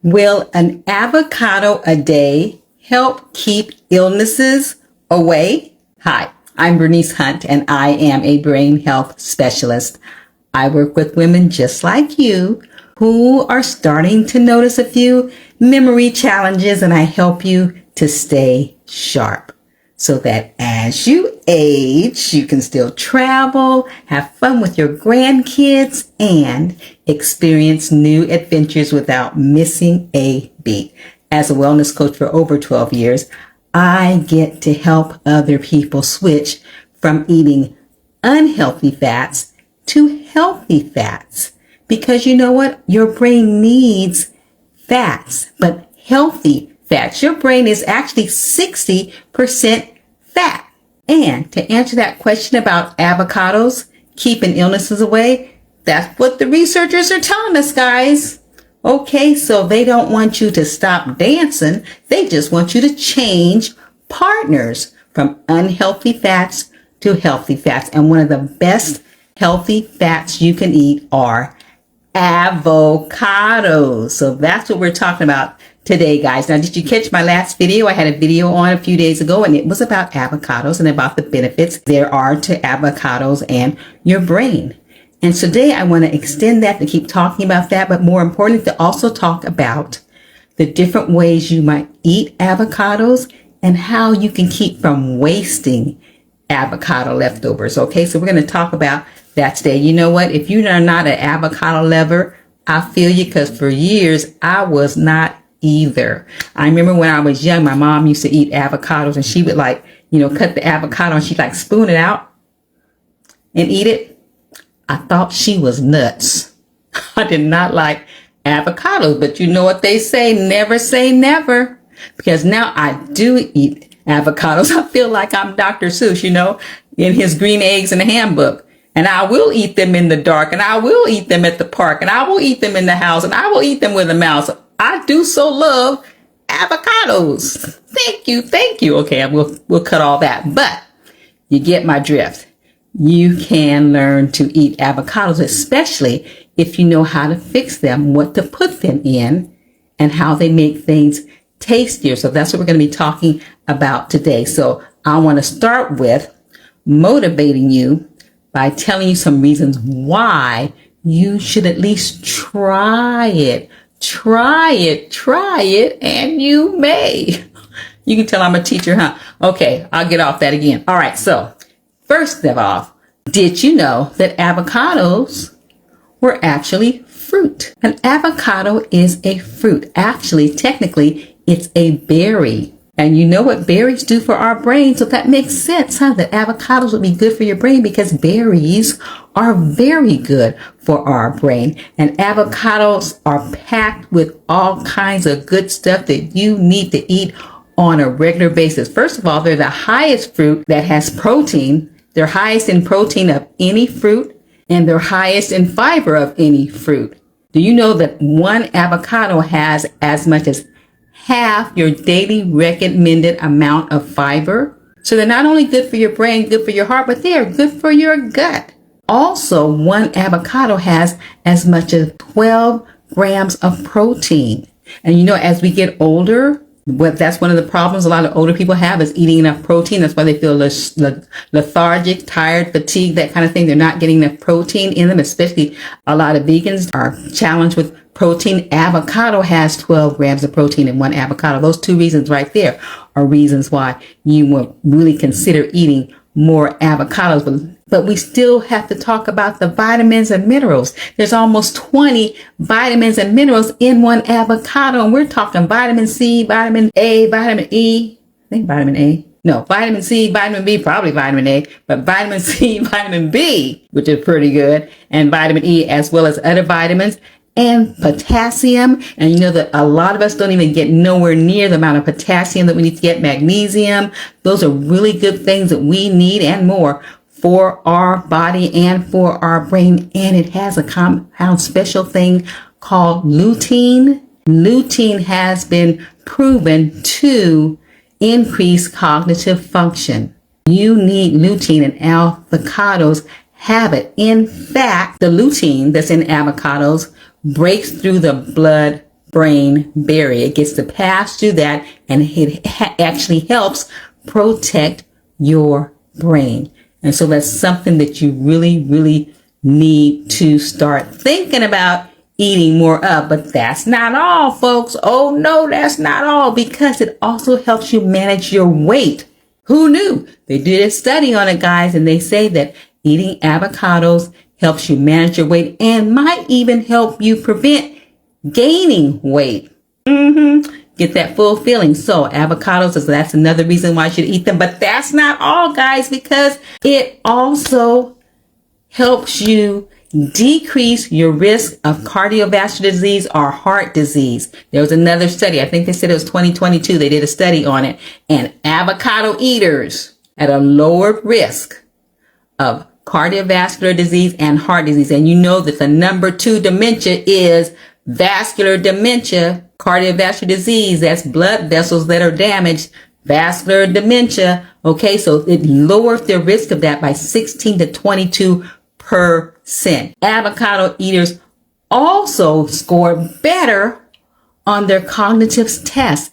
Will an avocado a day help keep illnesses away? Hi, I'm Bernice Hunt, and I am a brain health specialist. I work with women just like you who are starting to notice a few memory challenges, and I help you to stay sharp so that as you age, you can still travel, have fun with your grandkids, and experience new adventures without missing a beat. As a wellness coach for over 12 years, I get to help other people switch from eating unhealthy fats to healthy fats. Because you know what? Your brain needs fats, but healthy fats. Your brain is actually 60% fat. And to answer that question about avocados keeping illnesses away, that's what the researchers are telling us, guys. Okay, so they don't want you to stop dancing. They just want you to change partners from unhealthy fats to healthy fats. And one of the best healthy fats you can eat are avocados. So that's what we're talking about today, guys. Now, did you catch my last video? I had a video on a few days ago, and it was about avocados and about the benefits there are to avocados and your brain. And today I want to extend that to keep talking about that, but more importantly, to also talk about the different ways you might eat avocados and how you can keep from wasting avocado leftovers. Okay, so we're going to talk about that today. You know what? If you are not an avocado lover, I feel you, because for years I was not either. I remember when I was young, my mom used to eat avocados, and she would cut the avocado and she'd spoon it out and eat it. I thought she was nuts. I did not like avocados, but you know what they say, never say never. Because now I do eat avocados. I feel like I'm Dr. Seuss, in his green eggs and ham book. And I will eat them in the dark, and I will eat them at the park, and I will eat them in the house, and I will eat them with a mouse. I do so love avocados. Thank you. Okay, we'll cut all that, but you get my drift. You can learn to eat avocados, especially if you know how to fix them, what to put them in, and how they make things tastier. So that's what we're going to be talking about today. So I want to start with motivating you by telling you some reasons why you should at least try it. Try it, and you may. You can tell I'm a teacher, huh? Okay, I'll get off that again. All right, so first of all, did you know that avocados were actually fruit? An avocado is a fruit. Actually, technically, it's a berry. And you know what berries do for our brain, so that makes sense, huh? That avocados would be good for your brain because berries are very good for our brain. And avocados are packed with all kinds of good stuff that you need to eat on a regular basis. First of all, they're the highest fruit that has protein. They're highest in protein of any fruit, and they're highest in fiber of any fruit. Do you know that one avocado has as much as half your daily recommended amount of fiber? So they're not only good for your brain, good for your heart, but they are good for your gut. Also, one avocado has as much as 12 grams of protein. And as we get older, that's one of the problems a lot of older people have, is eating enough protein. That's why they feel lethargic, tired, fatigued, that kind of thing. They're not getting enough protein in them, especially a lot of vegans are challenged with protein. Avocado has 12 grams of protein in one avocado. Those two reasons right there are reasons why you will really consider eating more avocados. But we still have to talk about the vitamins and minerals. There's almost 20 vitamins and minerals in one avocado. And we're talking vitamin C, vitamin A, vitamin E. I think vitamin A. No, vitamin C, vitamin B, probably vitamin A, but vitamin C, vitamin B, which is pretty good, and vitamin E, as well as other vitamins, and potassium. And you know that a lot of us don't even get nowhere near the amount of potassium that we need to get. Magnesium. Those are really good things that we need, and more, for our body and for our brain. And it has a compound special thing called lutein. Lutein has been proven to increase cognitive function. You need lutein, and avocados have it. In fact, the lutein that's in avocados breaks through the blood-brain barrier. It gets to pass through that, and it actually helps protect your brain. And so that's something that you really, really need to start thinking about eating more of. But that's not all, folks. Oh no, that's not all, because it also helps you manage your weight. Who knew? They did a study on it, guys, and they say that eating avocados helps you manage your weight and might even help you prevent gaining weight. Get that full feeling. So avocados, that's another reason why you should eat them. But that's not all, guys, because it also helps you decrease your risk of cardiovascular disease or heart disease. There was another study. I think they said it was 2022. They did a study on it. And avocado eaters at a lower risk of cardiovascular disease and heart disease. And you know that the number 2 dementia is vascular dementia, cardiovascular disease. That's blood vessels that are damaged, vascular dementia. Okay, so it lowers the risk of that by 16 to 22%. Avocado eaters also score better on their cognitive tests.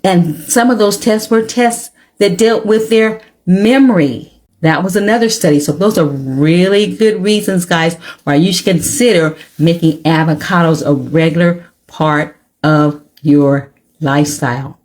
And some of those tests were tests that dealt with their memory. That was another study. So those are really good reasons, guys, why you should consider making avocados a regular part of your lifestyle.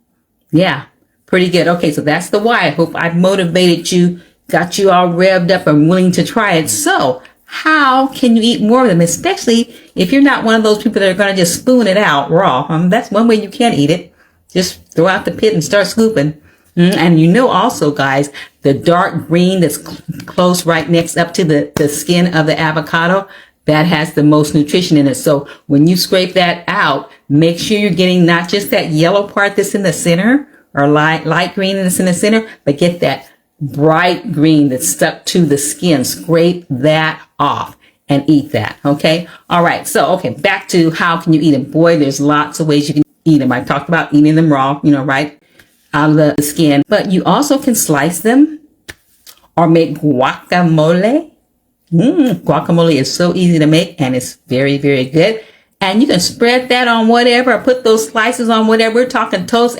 Yeah, pretty good. Okay, so that's the why. I hope I've motivated you, got you all revved up and willing to try it. So how can you eat more of them, especially if you're not one of those people that are going to just spoon it out raw? That's one way you can eat it. Just throw out the pit and start scooping. And you know also, guys, the dark green that's close right next up to the skin of the avocado, that has the most nutrition in it. So when you scrape that out, make sure you're getting not just that yellow part that's in the center or light green that's in the center, but get that bright green that's stuck to the skin. Scrape that off and eat that. Okay. All right. So, okay. Back to how can you eat them? Boy, there's lots of ways you can eat them. I talked about eating them raw, right? Out of the skin, but you also can slice them or make guacamole. Guacamole is so easy to make, and it's very, very good. And you can spread that on whatever, or put those slices on whatever. We're talking toast.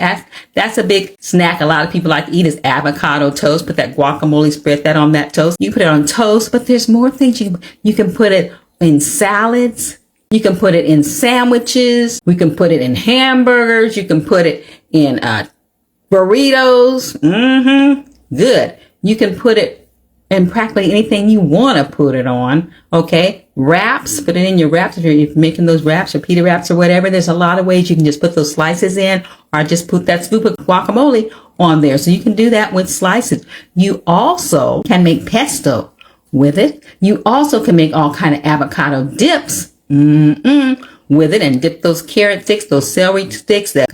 That's a big snack a lot of people like to eat, is avocado toast. Put that guacamole, spread that on that toast. You put it on toast, but there's more things. You can put it in salads. You can put it in sandwiches. We can put it in hamburgers. You can put it in burritos. Good. You can put it in practically anything you want to put it on. Okay. Wraps. Put it in your wraps. If you're making those wraps or pita wraps or whatever, there's a lot of ways you can just put those slices in, or just put that scoop of guacamole on there. So you can do that with slices. You also can make pesto with it. You also can make all kind of avocado dips. With it, and dip those carrot sticks, those celery sticks, the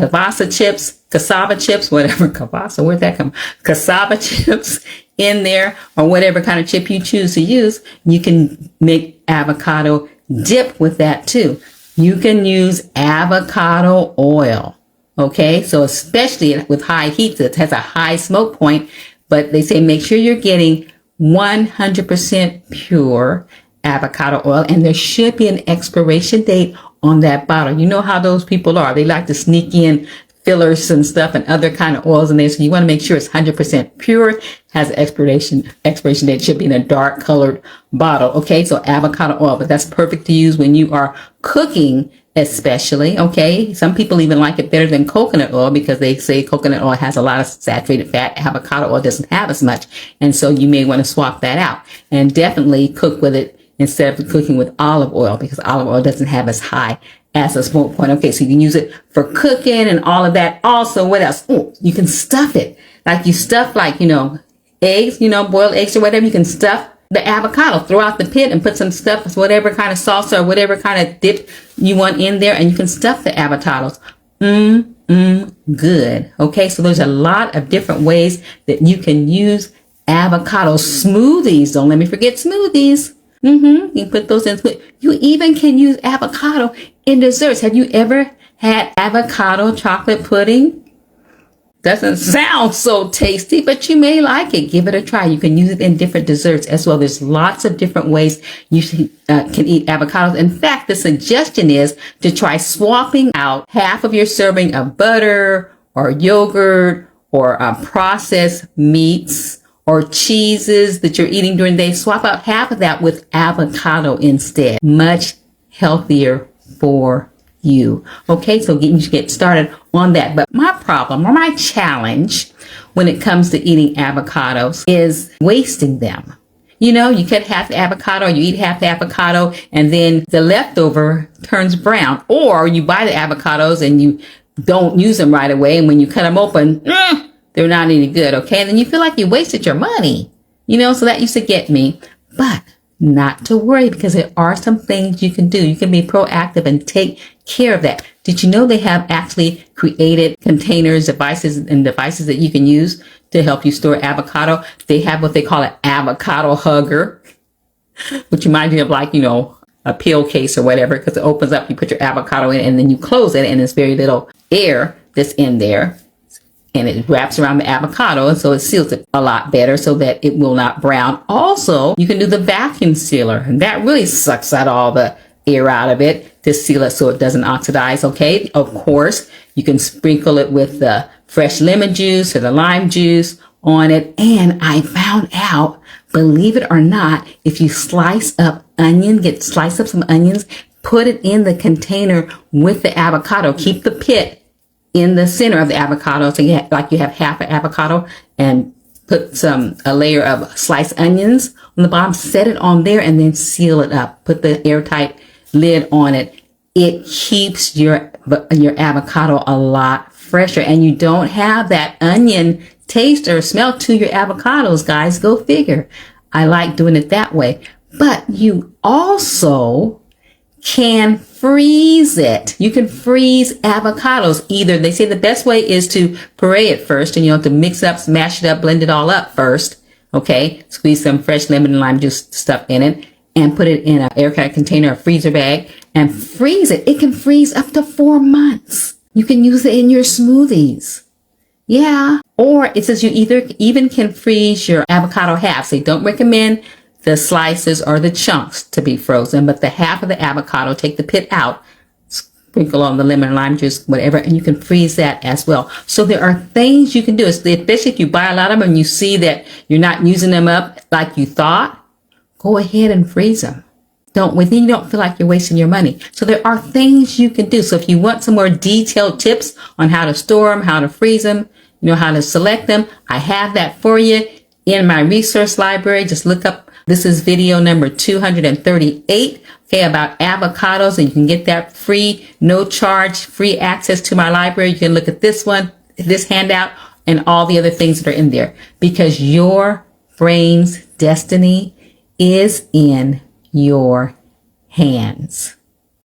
cassava chips, whatever, where'd that come? Cassava chips in there, or whatever kind of chip you choose to use. You can make avocado dip with that too. You can use avocado oil. Okay. So especially with high heat, it has a high smoke point, but they say make sure you're getting 100% pure avocado oil, and there should be an expiration date on that bottle. You know how those people are. They like to sneak in fillers and stuff and other kind of oils in there. So you want to make sure it's 100% pure, has an expiration date. It should be in a dark colored bottle. Okay. So avocado oil, but that's perfect to use when you are cooking, especially. Okay. Some people even like it better than coconut oil because they say coconut oil has a lot of saturated fat. Avocado oil doesn't have as much. And so you may want to swap that out, and definitely cook with it instead of cooking with olive oil, because olive oil doesn't have as high as a smoke point. Okay, so you can use it for cooking and all of that. Also, what else? Oh, you can stuff it. Like you stuff eggs, boiled eggs or whatever. You can stuff the avocado, throw out the pit and put some stuff, whatever kind of salsa or whatever kind of dip you want in there, and you can stuff the avocados. Good. Okay, so there's a lot of different ways that you can use avocado smoothies. Don't let me forget smoothies. You can put those in. You even can use avocado in desserts. Have you ever had avocado chocolate pudding? Doesn't sound so tasty, but you may like it. Give it a try. You can use it in different desserts as well. There's lots of different ways you can eat avocados. In fact, the suggestion is to try swapping out half of your serving of butter or yogurt or processed meats or cheeses that you're eating during the day. Swap out half of that with avocado instead. Much healthier for you. Okay, so you should get started on that. But my problem or my challenge when it comes to eating avocados is wasting them. You know, you cut half the avocado, you eat half the avocado, and then the leftover turns brown. Or you buy the avocados and you don't use them right away, and when you cut them open, they're not any good, okay? And then you feel like you wasted your money. You know, so that used to get me. But not to worry, because there are some things you can do. You can be proactive and take care of that. Did you know they have actually created containers, devices that you can use to help you store avocado? They have what they call an avocado hugger, which reminds me of, like, you know, a pill case or whatever, because it opens up, you put your avocado in, and then you close it, and there's very little air that's in there. And it wraps around the avocado, and so it seals it a lot better so that it will not brown. Also, you can do the vacuum sealer, and that really sucks out all the air out of it to seal it so it doesn't oxidize, okay? Of course, you can sprinkle it with the fresh lemon juice or the lime juice on it. And I found out, believe it or not, if you slice up slice up some onions, put it in the container with the avocado, keep the pit in the center of the avocado, so you have half an avocado, and put a layer of sliced onions on the bottom, set it on there, and then seal it up. Put the airtight lid on it. It keeps your avocado a lot fresher, and you don't have that onion taste or smell to your avocados, guys. Go figure. I like doing it that way. But you also can freeze it. You can freeze avocados. Either, they say the best way is to puree it first, and you have to mix it up, smash it up, blend it all up first. Okay. Squeeze some fresh lemon and lime juice stuff in it and put it in an airtight container, a freezer bag, and freeze it. It can freeze up to 4 months. You can use it in your smoothies. Yeah. Or it says you even can freeze your avocado halves. They don't recommend the slices or the chunks to be frozen, but the half of the avocado, take the pit out, sprinkle on the lemon and lime juice, whatever, and you can freeze that as well. So there are things you can do, especially if you buy a lot of them and you see that you're not using them up like you thought. Go ahead and freeze them. Then you don't feel like you're wasting your money. So there are things you can do. So if you want some more detailed tips on how to store them, how to freeze them, you know, how to select them, I have that for you in my resource library. Just look up, this is video number 238, okay, about avocados, and you can get that free, no charge, free access to my library. You can look at this one, this handout, and all the other things that are in there, because your brain's destiny is in your hands.